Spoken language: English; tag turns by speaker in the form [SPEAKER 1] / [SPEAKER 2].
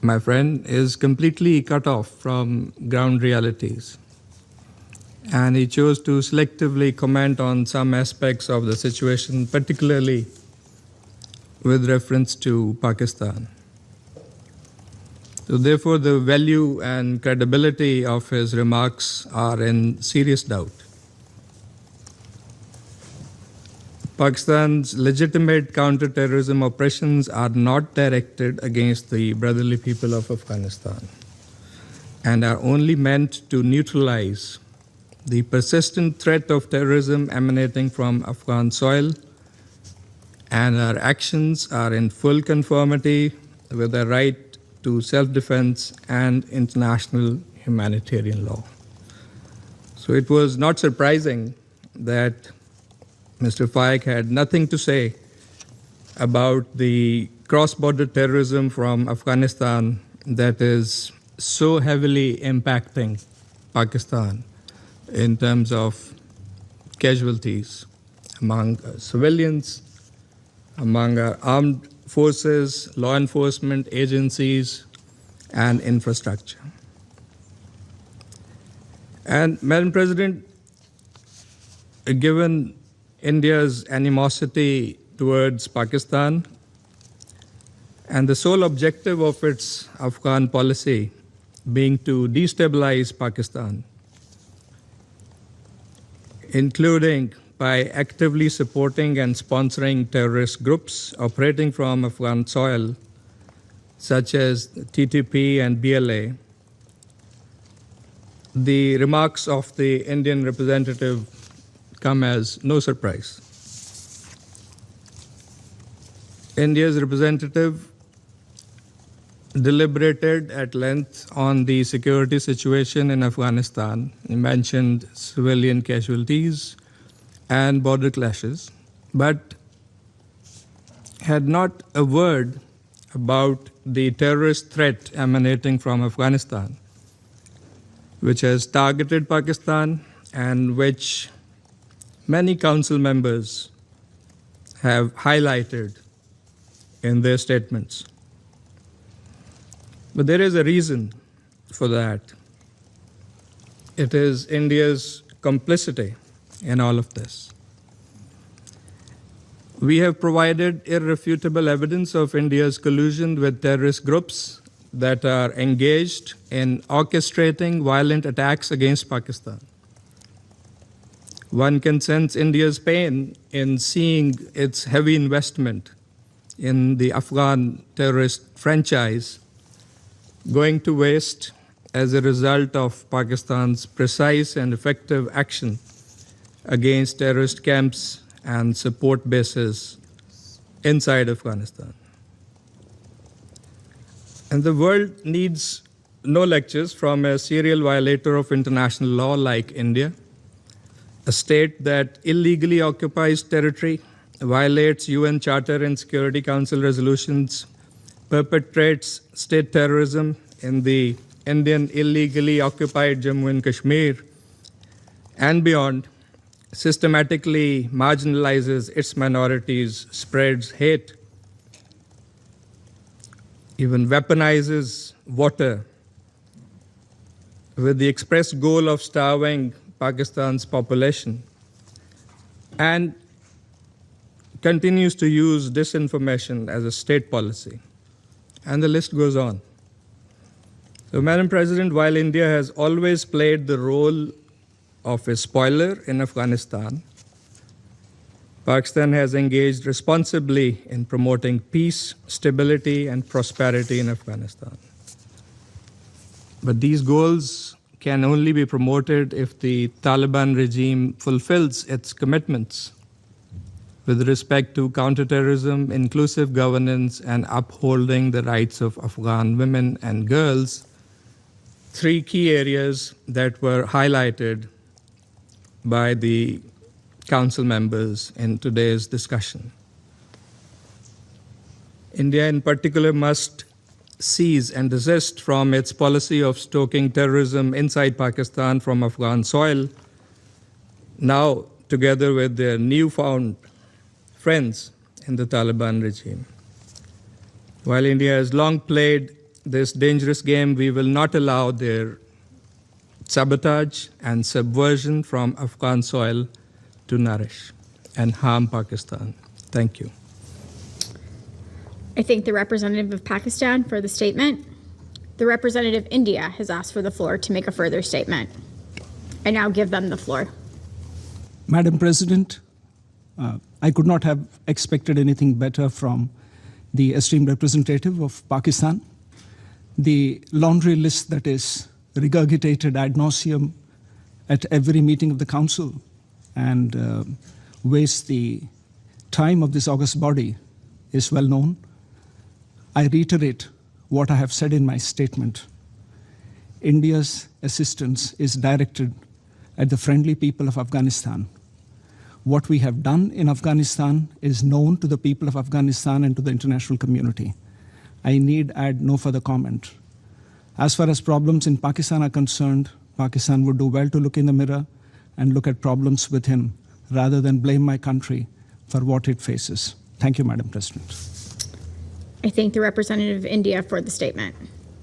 [SPEAKER 1] my friend, is completely cut off from ground realities. And he chose to selectively comment on some aspects of the situation, particularly with reference to Pakistan. So therefore, the value and credibility of his remarks are in serious doubt. Pakistan's legitimate counter-terrorism operations are not directed against the brotherly people of Afghanistan and are only meant to neutralize the persistent threat of terrorism emanating from Afghan soil, and our actions are in full conformity with the right to self-defense and international humanitarian law. So it was not surprising that Mr. Faik had nothing to say about the cross-border terrorism from Afghanistan that is so heavily impacting Pakistan in terms of casualties among civilians, among our armed forces, law enforcement agencies, and infrastructure. And Madam President, given India's animosity towards Pakistan and the sole objective of its Afghan policy being to destabilize Pakistan, including by actively supporting and sponsoring terrorist groups operating from Afghan soil, such as TTP and BLA, the remarks of the Indian representative come as no surprise. India's representative deliberated at length on the security situation in Afghanistan. He mentioned civilian casualties and border clashes, but had not a word about the terrorist threat emanating from Afghanistan, which has targeted Pakistan and which many council members have highlighted in their statements. But there is a reason for that. It is India's complicity in all of this. We have provided irrefutable evidence of India's collusion with terrorist groups that are engaged in orchestrating violent attacks against Pakistan. One can sense India's pain in seeing its heavy investment in the Afghan terrorist franchise going to waste as a result of Pakistan's precise and effective action against terrorist camps and support bases inside Afghanistan. And the world needs no lectures from a serial violator of international law like India, a state that illegally occupies territory, violates UN Charter and Security Council resolutions, perpetrates state terrorism in the Indian illegally occupied Jammu and Kashmir, and beyond, systematically marginalizes its minorities, spreads hate, even weaponizes water with the express goal of starving Pakistan's population, and continues to use disinformation as a state policy. And the list goes on. So, Madam President, while India has always played the role of a spoiler in Afghanistan, Pakistan has engaged responsibly in promoting peace, stability, and prosperity in Afghanistan. But these goals can only be promoted if the Taliban regime fulfills its commitments with respect to counterterrorism, inclusive governance, and upholding the rights of Afghan women and girls, three key areas that were highlighted by the council members in today's discussion. India in particular must cease and desist from its policy of stoking terrorism inside Pakistan from Afghan soil, now together with their newfound friends in the Taliban regime. While India has long played this dangerous game, we will not allow their sabotage and subversion from Afghan soil to nourish and harm Pakistan. Thank you.
[SPEAKER 2] I thank the representative of Pakistan for the statement. The representative of India has asked for the floor to make a further statement. I now give them the floor.
[SPEAKER 3] Madam President, I could not have expected anything better from the esteemed representative of Pakistan. The laundry list that is regurgitated ad nauseum at every meeting of the Council and wastes the time of this august body is well known. I reiterate what I have said in my statement. India's assistance is directed at the friendly people of Afghanistan. What we have done in Afghanistan is known to the people of Afghanistan and to the international community. I need add no further comment. As far as problems in Pakistan are concerned, Pakistan would do well to look in the mirror and look at problems within rather than blame my country for what it faces. Thank you, Madam President.
[SPEAKER 2] I thank the representative of India for the statement.